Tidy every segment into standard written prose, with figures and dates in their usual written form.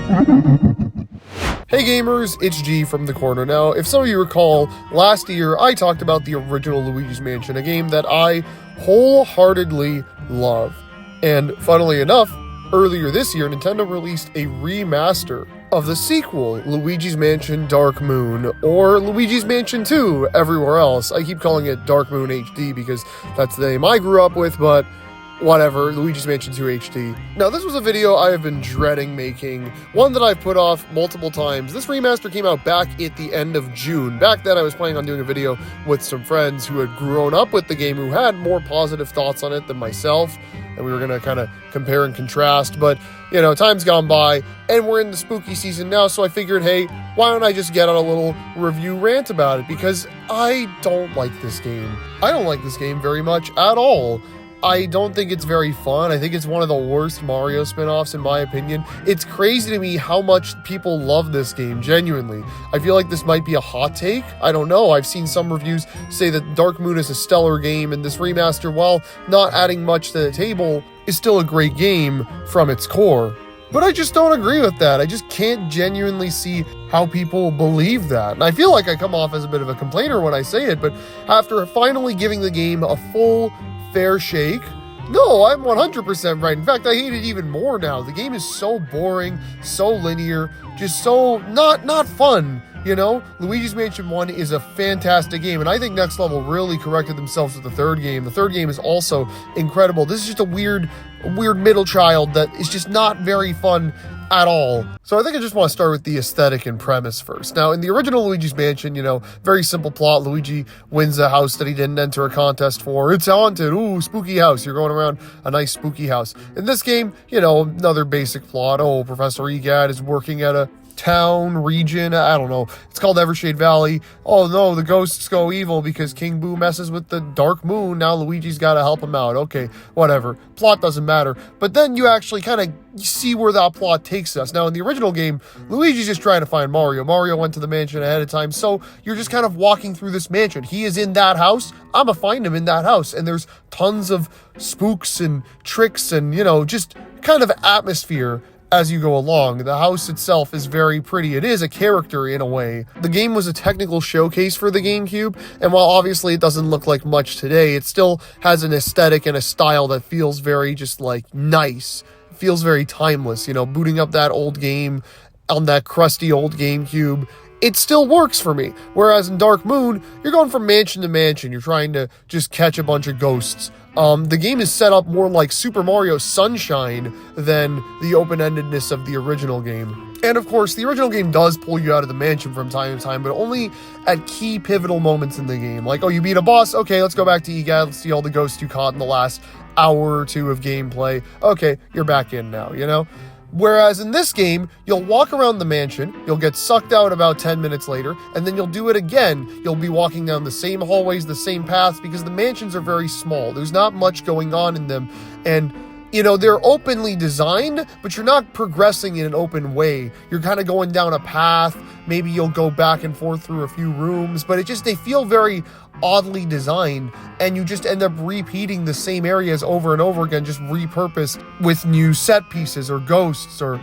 Hey gamers, it's G from the corner. Now, if some of you recall, last year I talked about the original Luigi's Mansion, a game that I wholeheartedly love. And funnily enough, earlier this year, Nintendo released a remaster of the sequel, Luigi's Mansion Dark Moon, or Luigi's Mansion 2 everywhere else. I keep calling it Dark Moon HD because that's the name I grew up with, but whatever, Luigi's Mansion 2 HD. Now, this was a video I have been dreading making, one that I've put off multiple times. This remaster came out back at the end of June. Back then, I was planning on doing a video with some friends who had grown up with the game, who had more positive thoughts on it than myself, and we were going to kind of compare and contrast, but, you know, time's gone by, and we're in the spooky season now, so I figured, hey, why don't I just get on a little review rant about it, because I don't like this game. I don't like this game very much at all. I don't think it's very fun. I think it's one of the worst Mario spin-offs in my opinion. It's crazy to me how much people love this game, genuinely. I feel like this might be a hot take. I don't know. I've seen some reviews say that Dark Moon is a stellar game, and this remaster, while not adding much to the table, is still a great game from its core. But I just don't agree with that. I just can't genuinely see how people believe that. And I feel like I come off as a bit of a complainer when I say it, but after finally giving the game a full fair shake, no, I'm 100% right. In fact, I hate it even more now. The game is so boring, so linear, just so not fun, you know? Luigi's Mansion 1 is a fantastic game, and I think Next Level really corrected themselves with the third game. The third game is also incredible. This is just a weird middle child that is just not very fun at all. So I think I just want to start with the aesthetic and premise first. Now, in the original Luigi's Mansion, you know, very simple plot. Luigi wins a house that he didn't enter a contest for. It's haunted. Ooh, spooky house. You're going around a nice spooky house. In this game, you know, another basic plot. Oh, Professor Egad is working at a town, region, I don't know. It's called Evershade Valley. Oh no, the ghosts go evil because King Boo messes with the Dark Moon. Now Luigi's got to help him out. Okay, whatever. Plot doesn't matter. But then you actually kind of see where that plot takes us. Now, in the original game, Luigi's just trying to find Mario. Mario went to the mansion ahead of time, so you're just kind of walking through this mansion. He is in that house. I'm gonna find him in that house. And there's tons of spooks and tricks and, you know, just kind of atmosphere as you go along. The house itself is very pretty. It is a character in a way. The game was a technical showcase for the GameCube, and while obviously it doesn't look like much today, it still has an aesthetic and a style that feels very just like nice. It feels very timeless, you know, booting up that old game on that crusty old GameCube. It still works for me. Whereas in Dark Moon, you're going from mansion to mansion. You're trying to just catch a bunch of ghosts. The game is set up more like Super Mario Sunshine than the open-endedness of the original game. And of course, the original game does pull you out of the mansion from time to time, but only at key pivotal moments in the game. Like, oh, you beat a boss? Okay, let's go back to Egad. Let's see all the ghosts you caught in the last hour or two of gameplay. Okay, you're back in now, you know? Whereas in this game, you'll walk around the mansion, you'll get sucked out about 10 minutes later, and then you'll do it again. You'll be walking down the same hallways, the same paths, because the mansions are very small. There's not much going on in them, and, you know, they're openly designed, but you're not progressing in an open way. You're kind of going down a path, maybe you'll go back and forth through a few rooms, but they feel very oddly designed, and you just end up repeating the same areas over and over again, just repurposed with new set pieces or ghosts or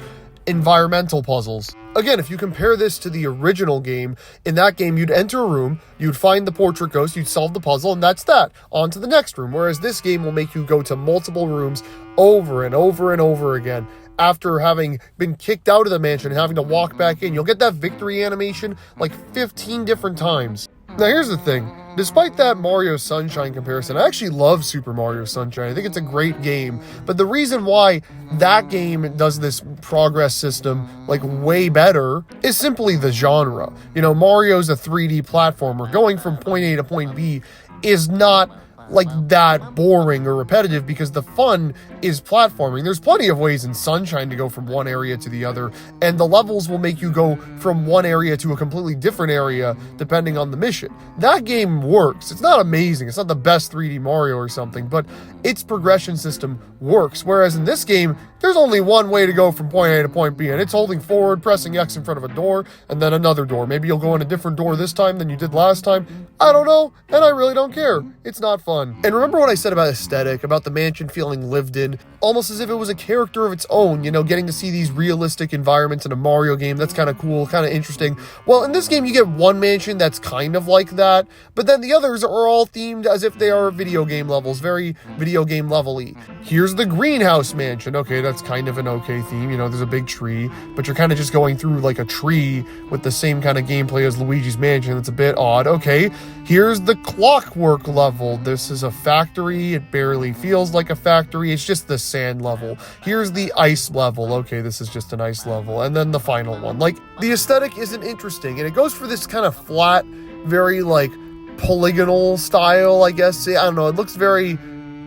environmental puzzles. Again, if you compare this to the original game, in that game you'd enter a room, you'd find the portrait ghost, you'd solve the puzzle, and that's that. On to the next room. Whereas this game will make you go to multiple rooms over and over and over again. After having been kicked out of the mansion and having to walk back in, you'll get that victory animation like 15 different times. Now here's the thing, despite that Mario Sunshine comparison, I actually love Super Mario Sunshine. I think it's a great game, but the reason why that game does this progress system like way better is simply the genre. You know, Mario's a 3D platformer. Going from point A to point B is not like that boring or repetitive because the fun is platforming. There's plenty of ways in Sunshine to go from one area to the other, and the levels will make you go from one area to a completely different area depending on the mission. That game works. It's not amazing. It's not the best 3D Mario or something, but its progression system works. Whereas in this game, there's only one way to go from point A to point B, and it's holding forward, pressing X in front of a door, and then another door. Maybe you'll go in a different door this time than you did last time. I don't know, and I really don't care. It's not fun. And remember what I said about aesthetic, about the mansion feeling lived in? and almost as if it was a character of its own, getting to see these realistic environments in a Mario game. That's kind of cool, kind of interesting. Well, in this game, you get one mansion that's kind of like that, but then the others are all themed as if they are video game levels, very video game level-y. Here's the greenhouse mansion. Okay, that's kind of an okay theme. There's a big tree, but you're kind of just going through like a tree with the same kind of gameplay as Luigi's Mansion. It's a bit odd. Okay, here's the clockwork level. This is a factory. It barely feels like a factory. It's just the sand level. Here's the ice level. Okay, this is just an ice level. And then the final one. Like, the aesthetic isn't interesting, and it goes for this kind of flat, very like polygonal style, I guess. I don't know. It looks very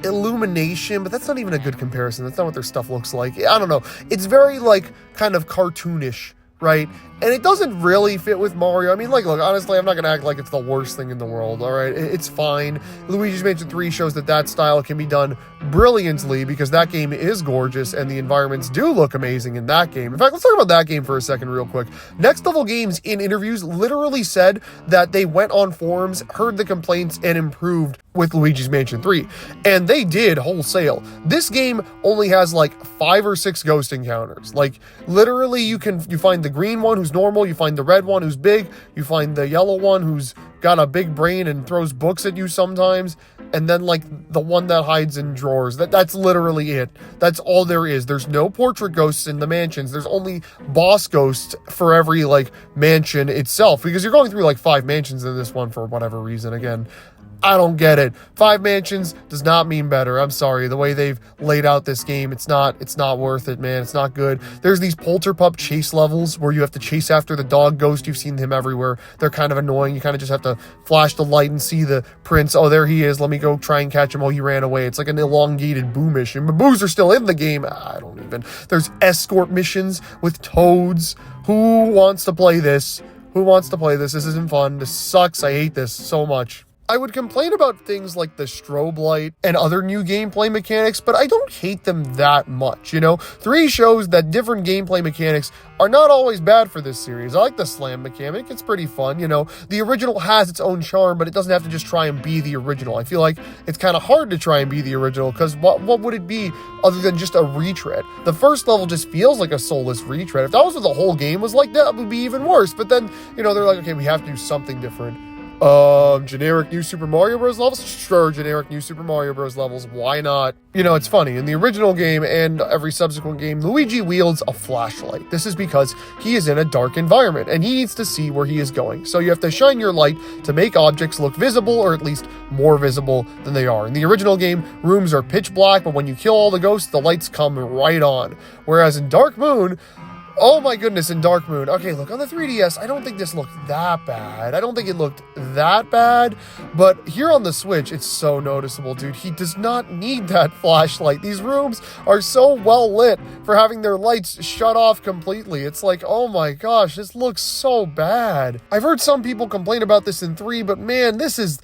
Illumination, but that's not even a good comparison. That's not what their stuff looks like. I don't know. It's very like kind of cartoonish, right? And it doesn't really fit with Mario. I mean, look, honestly, I'm not going to act like it's the worst thing in the world, all right? It's fine. Luigi's Mansion 3 shows that style can be done brilliantly because that game is gorgeous and the environments do look amazing in that game. In fact, let's talk about that game for a second real quick. Next Level Games in interviews literally said that they went on forums, heard the complaints, and improved with Luigi's Mansion 3. And they did wholesale. This game only has like 5 or 6 ghost encounters. Like, literally, you find the green one who's normal, you find the red one who's big, you find the yellow one who's got a big brain and throws books at you sometimes, and then like the one that hides in drawers. That's literally it. That's all there is. There's no portrait ghosts in the mansions. There's only boss ghosts for every like mansion itself, because you're going through like 5 mansions in this one for whatever reason. Again, I don't get it. 5 mansions does not mean better. I'm sorry. The way they've laid out this game, it's not worth it, man. It's not good. There's these Polterpup chase levels where you have to chase after the dog ghost. You've seen him everywhere. They're kind of annoying. You kind of just have to flash the light and see the prince. Oh, there he is. Let me go try and catch him. Oh, he ran away. It's like an elongated Boo mission. But Boos are still in the game. I don't even. There's escort missions with toads. Who wants to play this? Who wants to play this? This isn't fun. This sucks. I hate this so much. I would complain about things like the strobe light and other new gameplay mechanics, but I don't hate them that much, 3 shows that different gameplay mechanics are not always bad for this series. I like the slam mechanic. It's pretty fun, The original has its own charm, but it doesn't have to just try and be the original. I feel like it's kind of hard to try and be the original, because what would it be other than just a retread? The first level just feels like a soulless retread. If that was what the whole game was like, that would be even worse. But then, they're like, okay, we have to do something different. Generic New Super Mario Bros. Levels? Sure, generic New Super Mario Bros. Levels. Why not? It's funny. In the original game and every subsequent game, Luigi wields a flashlight. This is because he is in a dark environment and he needs to see where he is going. So you have to shine your light to make objects look visible, or at least more visible than they are. In the original game, rooms are pitch black, but when you kill all the ghosts, the lights come right on. Whereas in Dark Moon, oh my goodness, in Dark Moon. Okay, look, on the 3DS, I don't think this looked that bad. I don't think it looked that bad, but here on the Switch, it's so noticeable, dude. He does not need that flashlight. These rooms are so well lit for having their lights shut off completely. It's like, oh my gosh, this looks so bad. I've heard some people complain about this in 3, but man, this is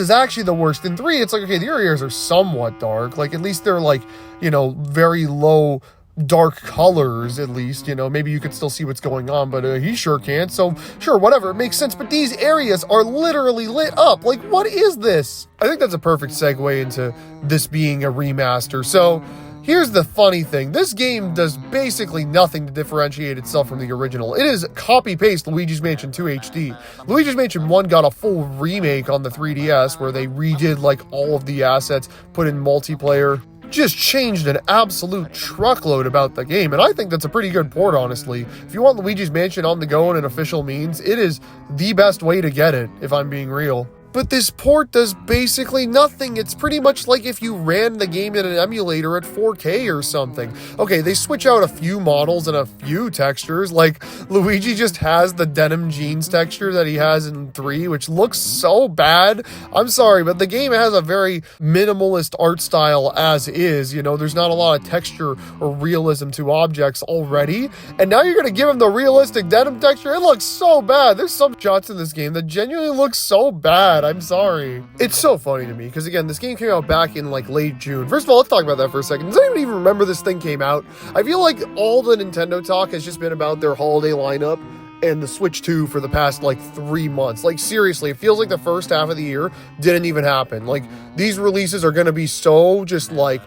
actually the worst. In 3, it's like, okay, the areas are somewhat dark. Like, at least they're like, very low dark colors, at least, maybe you could still see what's going on, but he sure can't, so sure, whatever, it makes sense. But these areas are literally lit up. Like, what is this? I think that's a perfect segue into this being a remaster. So here's the funny thing. This game does basically nothing to differentiate itself from the original. It is copy-paste Luigi's Mansion 2 HD. Luigi's Mansion 1 got a full remake on the 3DS where they redid like all of the assets, put in multiplayer, just changed an absolute truckload about the game, and I think that's a pretty good port, honestly. If you want Luigi's Mansion on the go in an official means, it is the best way to get it, if I'm being real. But this port does basically nothing. It's pretty much like if you ran the game in an emulator at 4K or something. Okay, they switch out a few models and a few textures. Like, Luigi just has the denim jeans texture that he has in 3, which looks so bad. I'm sorry, but the game has a very minimalist art style as is. There's not a lot of texture or realism to objects already. And now you're going to give him the realistic denim texture? It looks so bad. There's some shots in this game that genuinely look so bad. I'm sorry. It's so funny to me, because again, this game came out back in like late June. First of all, let's talk about that for a second. Does anyone even remember this thing came out? I feel like all the Nintendo talk has just been about their holiday lineup and the Switch 2 for the past like 3 months. Like, seriously, it feels like the first half of the year didn't even happen. Like, these releases are going to be so just like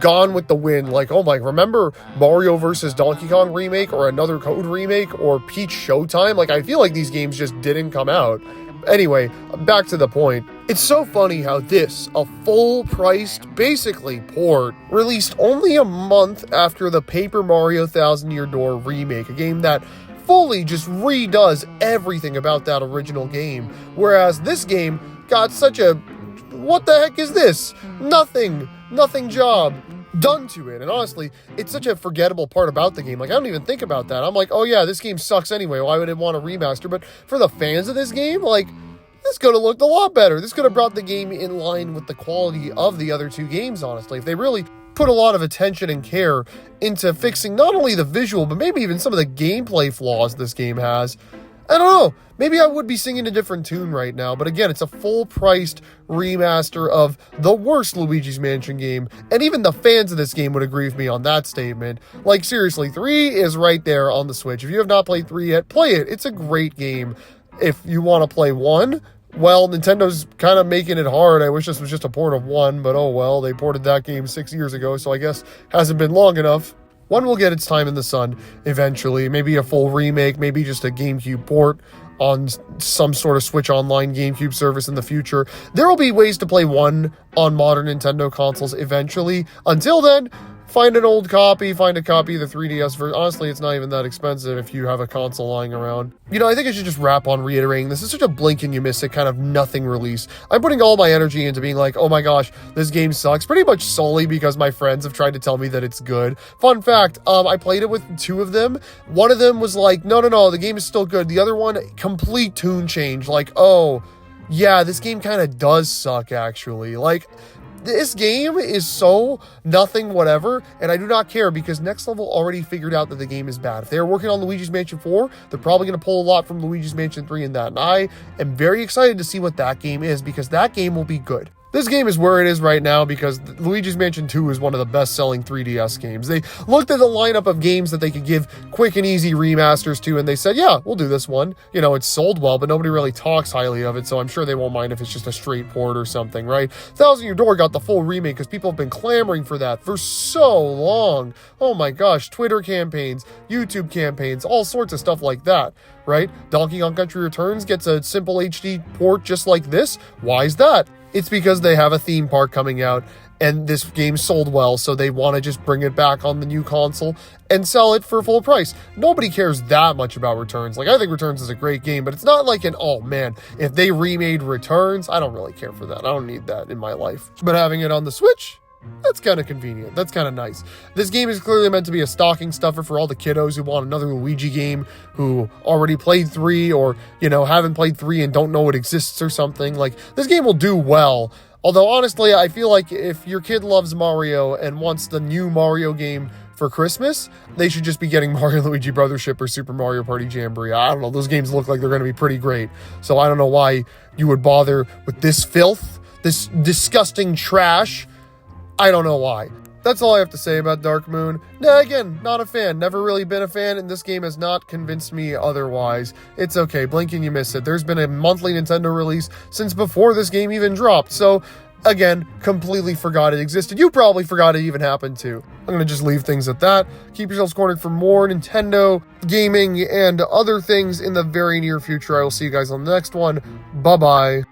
gone with the wind. Like, oh my, remember Mario vs. Donkey Kong remake or another Code remake or Peach Showtime? Like, I feel like these games just didn't come out. Anyway, back to the point. It's so funny how this, a full-priced, basically port, released only a month after the Paper Mario Thousand Year Door remake, a game that fully just redoes everything about that original game, whereas this game got such a, what the heck is this? Nothing job done to it. And honestly, it's such a forgettable part about the game. Like, I don't even think about that. I'm like, oh yeah, this game sucks anyway. Why would it want a remaster? But for the fans of this game, like, this could have looked a lot better. This could have brought the game in line with the quality of the other two games, honestly. If they really put a lot of attention and care into fixing not only the visual, but maybe even some of the gameplay flaws this game has. I don't know. Maybe I would be singing a different tune right now, but again, it's a full-priced remaster of the worst Luigi's Mansion game, and even the fans of this game would agree with me on that statement. Like, seriously, 3 is right there on the Switch. If you have not played 3 yet, play it. It's a great game. If you want to play 1, well, Nintendo's kind of making it hard. I wish this was just a port of 1, but oh well, they ported that game 6 years ago, so I guess hasn't been long enough. 1 will get its time in the sun eventually. Maybe a full remake, maybe just a GameCube port on some sort of Switch Online GameCube service in the future. There will be ways to play 1 on modern Nintendo consoles eventually. Until then, find an old copy, find a copy of the 3DS version. Honestly, it's not even that expensive if you have a console lying around. You know, I think I should just wrap on reiterating this is such a blink and you miss it kind of nothing release. I'm putting all my energy into being like, oh my gosh, this game sucks, pretty much solely because my friends have tried to tell me that it's good. Fun fact, I played it with 2 of them. One of them was like, no, the game is still good. The other one, complete tune change. Like, oh, yeah, this game kind of does suck, actually. Like, this game is so nothing whatever, and I do not care because Next Level already figured out that the game is bad. If they're working on Luigi's Mansion 4, they're probably going to pull a lot from Luigi's Mansion 3 in that, and I am very excited to see what that game is because that game will be good. This game is where it is right now because Luigi's Mansion 2 is one of the best-selling 3DS games. They looked at the lineup of games that they could give quick and easy remasters to, and they said, yeah, we'll do this one. You know, it's sold well, but nobody really talks highly of it, so I'm sure they won't mind if it's just a straight port or something, right? Thousand Year Door got the full remake because people have been clamoring for that for so long. Oh my gosh, Twitter campaigns, YouTube campaigns, all sorts of stuff like that, right? Donkey Kong Country Returns gets a simple HD port just like this. Why is that? It's because they have a theme park coming out and this game sold well, so they want to just bring it back on the new console and sell it for full price. Nobody cares that much about Returns. Like, I think Returns is a great game, but it's not like an, oh man, if they remade Returns, I don't really care for that. I don't need that in my life. But having it on the Switch, that's kind of convenient. That's kind of nice. This game is clearly meant to be a stocking stuffer for all the kiddos who want another Luigi game, who already played 3 or, you know, haven't played 3 and don't know it exists or something. Like, this game will do well. Although, honestly, I feel like if your kid loves Mario and wants the new Mario game for Christmas, they should just be getting Mario Luigi Brothership or Super Mario Party Jamboree. I don't know. Those games look like they're going to be pretty great. So I don't know why you would bother with this filth, this disgusting trash. I don't know why. That's all I have to say about Dark Moon. Nah, again, not a fan. Never really been a fan, and this game has not convinced me otherwise. It's okay. Blink and you miss it. There's been a monthly Nintendo release since before this game even dropped. So, again, completely forgot it existed. You probably forgot it even happened too. I'm going to just leave things at that. Keep yourselves cornered for more Nintendo gaming and other things in the very near future. I will see you guys on the next one. Bye-bye.